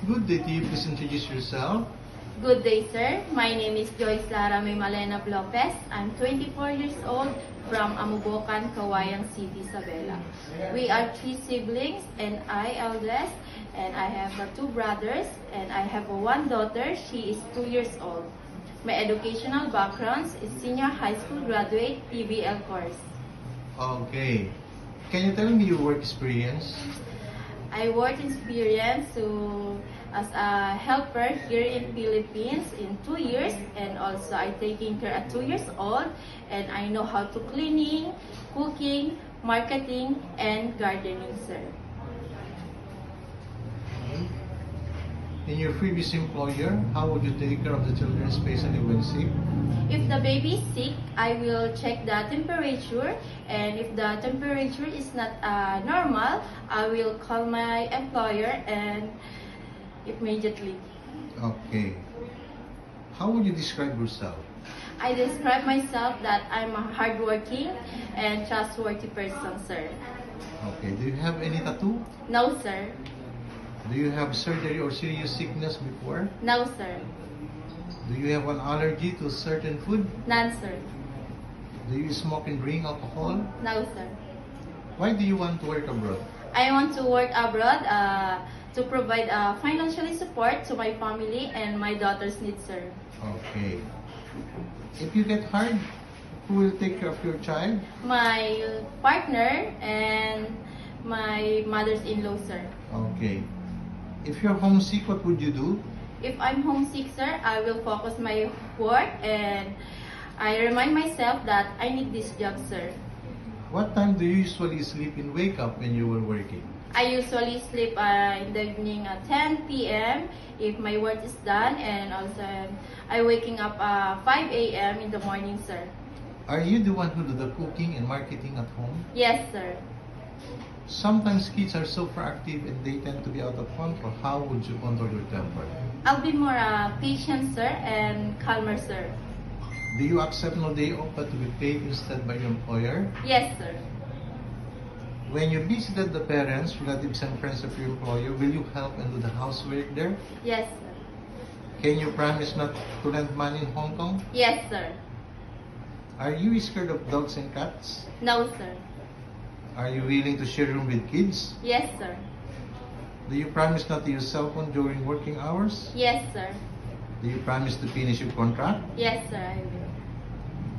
Good day to you. Please introduce yourself. Good day, sir. My name is Joyce Lara Malena Lopez. I'm 24 years old from Amubokan, Kawayan City, Isabela. We are 3 siblings and I eldest, and I have 2 brothers and I have one daughter. She is 2 years old. My educational background is senior high school graduate PBL course. Okay. Can you tell me your work experience? I work experience as a helper here in Philippines in 2 years, and also I taking care at 2 years old, and I know how to cleaning, cooking, marketing, and gardening, sir. In your previous employer, how would you take care of the children, especially when sick? If the baby is sick, I will check the temperature, and if the temperature is not normal, I will call my employer and immediately. Okay. How would you describe yourself? I describe myself that I'm a hardworking and trustworthy person, sir. Okay. Do you have any tattoo? No, sir. Do you have surgery or serious sickness before? No, sir. Do you have an allergy to certain food? None, sir. Do you smoke and drink alcohol? No, sir. Why do you want to work abroad? I want to work abroad to provide financially support to my family and my daughter's needs, sir. Okay. If you get hard, who will take care of your child? My partner and my mother's-in-law, sir. Okay. If you're homesick, what would you do? If I'm homesick, sir, I will focus my work and I remind myself that I need this job, sir. What time do you usually sleep and wake up when you were working? I usually sleep in the evening at 10 p.m. if my work is done, and also I waking up 5 a.m. in the morning, sir. Are you the one who do the cooking and marketing at home? Yes, sir. Sometimes kids are so proactive and they tend to be out of control. How would you control your temper? I'll be more patient, sir, and calmer, sir. Do you accept no day off but to be paid instead by your employer? Yes, sir. When you visited the parents, relatives, and friends of your employer, will you help and do the housework there? Yes, sir. Can you promise not to lend money in Hong Kong? Yes, sir. Are you scared of dogs and cats? No, sir. Are you willing to share room with kids? Yes, sir. Do you promise not to use cell phone during working hours? Yes, sir. Do you promise to finish your contract? Yes, sir, I will.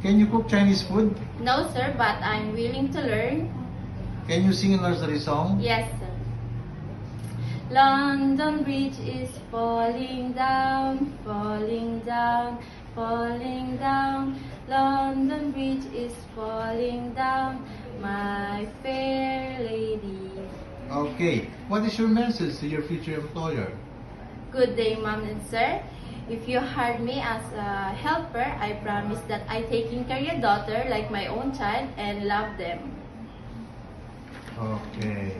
Can you cook Chinese food? No, sir, but I'm willing to learn. Can you sing a nursery song? Yes, sir. London Bridge is falling down, falling down, falling down. London Bridge is falling down, my fair lady. Okay. What is your message to your future employer? Good day, ma'am and sir. If you hired me as a helper, I promise that I taking care of your daughter like my own child and love them. Okay.